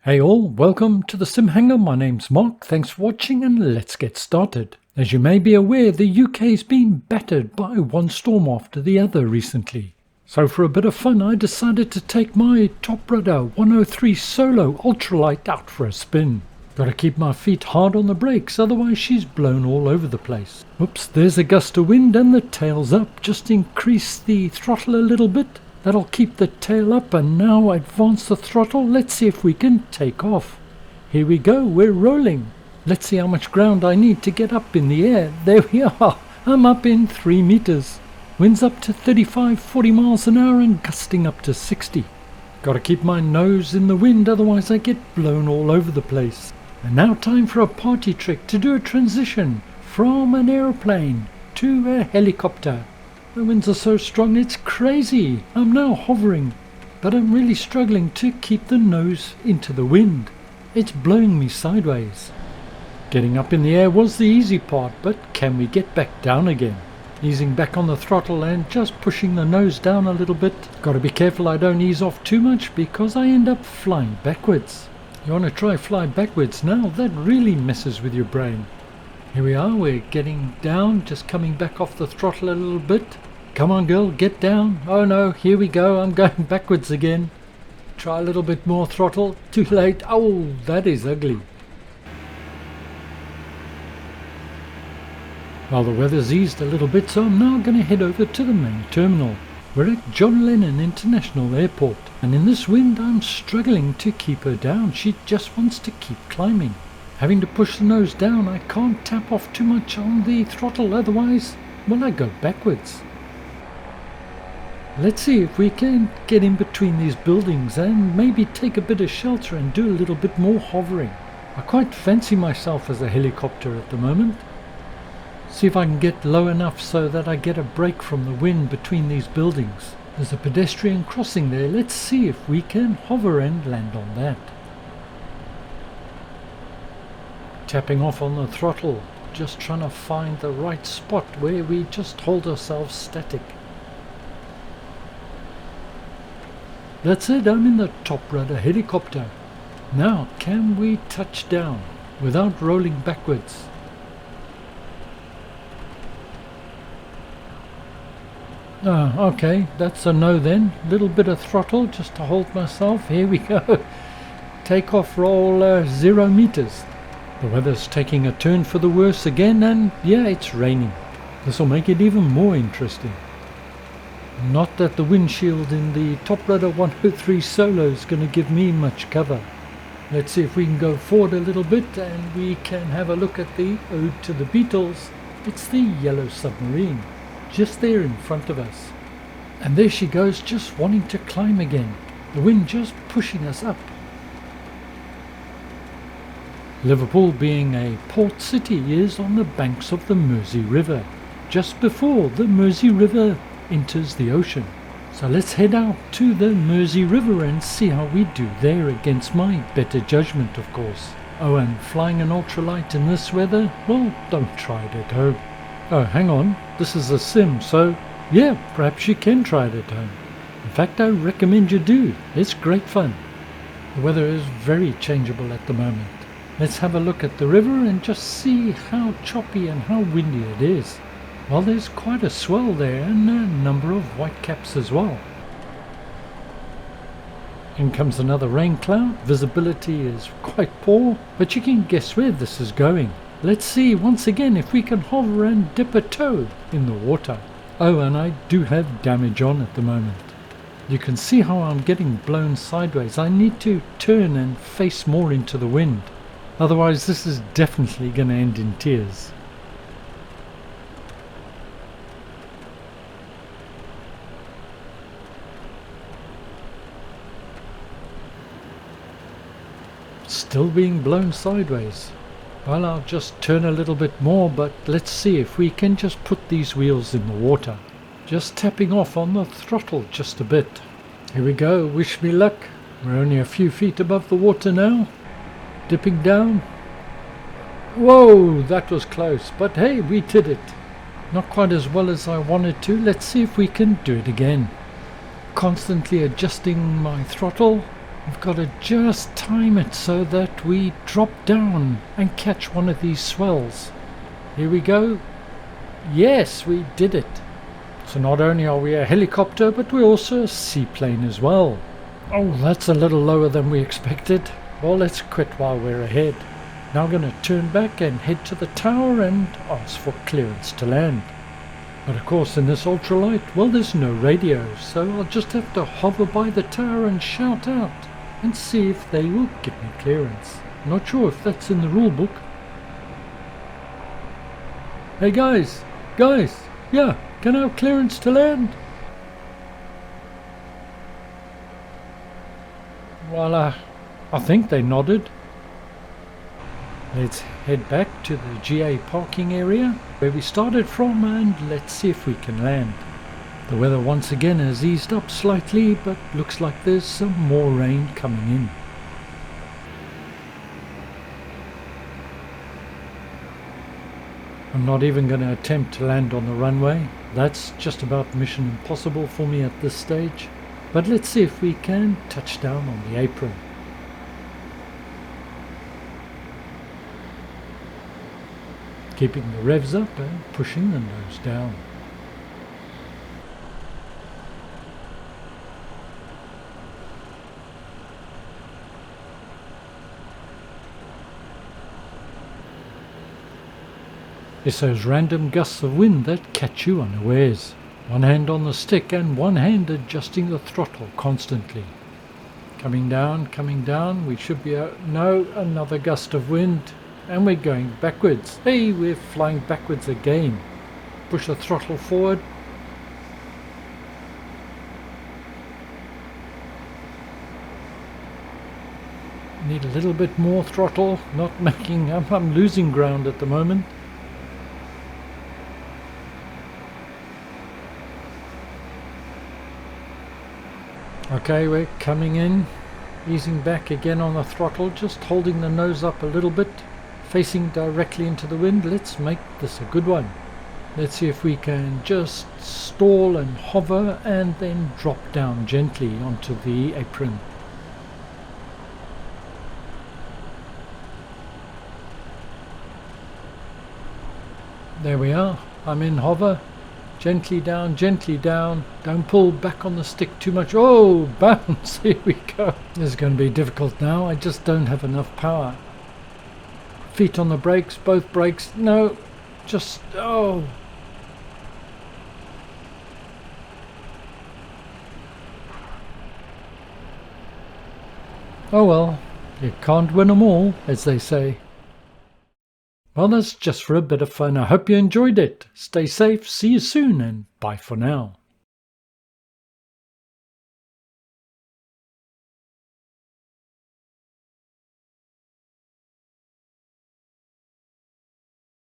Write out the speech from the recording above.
Hey all, welcome to the Sim Hangar. My name's Mark, thanks for watching and let's get started. As you may be aware, the UK's been battered by one storm after the other recently. So for a bit of fun I decided to take my TopRudder 103 Solo Ultralight out for a spin. Gotta keep my feet hard on the brakes, otherwise she's blown all over the place. Oops, there's a gust of wind and the tail's up. Just increase the throttle a little bit. That'll keep the tail up, and now advance the throttle. Let's see if we can take off. Here we go, we're rolling. Let's see how much ground I need to get up in the air. There we are, I'm up in 3 meters. Wind's up to 35-40 miles an hour and gusting up to 60. Gotta keep my nose in the wind, otherwise I get blown all over the place. And now time for a party trick to do a transition from an aeroplane to a helicopter. The winds are so strong it's crazy. I'm now hovering, but I'm really struggling to keep the nose into the wind. It's blowing me sideways. Getting up in the air was the easy part, but can we get back down again? Easing back on the throttle and just pushing the nose down a little bit. Gotta be careful I don't ease off too much because I end up flying backwards. You want to try fly backwards now? That really messes with your brain. Here we are, we're getting down, just coming back off the throttle a little bit. Come on girl, get down. Oh no, here we go, I'm going backwards again. Try a little bit more throttle. Too late. Oh, that is ugly. Well, the weather's eased a little bit, so I'm now going to head over to the main terminal. We're at John Lennon International Airport, and in this wind I'm struggling to keep her down. She just wants to keep climbing. Having to push the nose down, I can't tap off too much on the throttle, otherwise, well, I go backwards. Let's see if we can get in between these buildings and maybe take a bit of shelter and do a little bit more hovering. I quite fancy myself as a helicopter at the moment. See if I can get low enough so that I get a break from the wind between these buildings. There's a pedestrian crossing there. Let's see if we can hover and land on that. Tapping off on the throttle, just trying to find the right spot where we just hold ourselves static. That's it, I'm in the TopRudder helicopter. Now can we touch down without rolling backwards? Okay, that's a no then. Little bit of throttle just to hold myself. Here we go. Take off, roll 0 meters. The weather's taking a turn for the worse again, and yeah, it's raining. This will make it even more interesting. Not that the windshield in the TopRudder 103 Solo is going to give me much cover. Let's see if we can go forward a little bit and we can have a look at the Ode to the Beatles. It's the yellow submarine, just there in front of us. And there she goes, just wanting to climb again. The wind just pushing us up. Liverpool, being a port city, is on the banks of the Mersey River, just before the Mersey River enters the ocean. So let's head out to the Mersey River and see how we do there against my better judgment, of course. Oh, and flying an ultralight in this weather? Well, don't try it at home. Oh, hang on, this is a sim, so yeah, perhaps you can try it at home. In fact, I recommend you do. It's great fun. The weather is very changeable at the moment. Let's have a look at the river and just see how choppy and how windy it is. Well, there's quite a swell there and a number of white caps as well. In comes another rain cloud. Visibility is quite poor, but you can guess where this is going. Let's see once again if we can hover and dip a toe in the water. Oh, and I do have damage on at the moment. You can see how I'm getting blown sideways. I need to turn and face more into the wind. Otherwise this is definitely going to end in tears. Still being blown sideways. Well, I'll just turn a little bit more, but let's see if we can just put these wheels in the water. Just tapping off on the throttle just a bit. Here we go, wish me luck. We're only a few feet above the water now. Dipping down. Whoa, that was close, but hey, we did it. Not quite as well as I wanted to. Let's see if we can do it again. Constantly adjusting my throttle. We've got to just time it so that we drop down and catch one of these swells. Here we go. Yes, we did it. So not only are we a helicopter, but we're also a seaplane as well. Oh, that's a little lower than we expected. Well, let's quit while we're ahead. Now I'm going to turn back and head to the tower and ask for clearance to land. But of course in this ultralight, well, there's no radio, so I'll just have to hover by the tower and shout out and see if they will give me clearance. Not sure if that's in the rule book. Hey guys, yeah, can I have clearance to land? Well, I think they nodded. Let's head back to the GA parking area where we started from and let's see if we can land. The weather once again has eased up slightly, but looks like there's some more rain coming in. I'm not even going to attempt to land on the runway. That's just about mission impossible for me at this stage. But let's see if we can touch down on the apron. Keeping the revs up and pushing the nose down. It's those random gusts of wind that catch you unawares. One hand on the stick and one hand adjusting the throttle constantly. Coming down, we should be out. No, another gust of wind. And we're going backwards. Hey, we're flying backwards again. Push the throttle forward. Need a little bit more throttle. Not making, I'm losing ground at the moment. Okay, we're coming in. Easing back again on the throttle. Just holding the nose up a little bit. Facing directly into the wind. Let's make this a good one. Let's see if we can just stall and hover and then drop down gently onto the apron. There we are. I'm in hover. Gently down, gently down. Don't pull back on the stick too much. Oh, bounce. Here we go. This is going to be difficult now. I just don't have enough power. Feet on the brakes, both brakes. No, just, oh. Oh well, you can't win them all, as they say. Well, that's just for a bit of fun. I hope you enjoyed it. Stay safe, see you soon, and bye for now.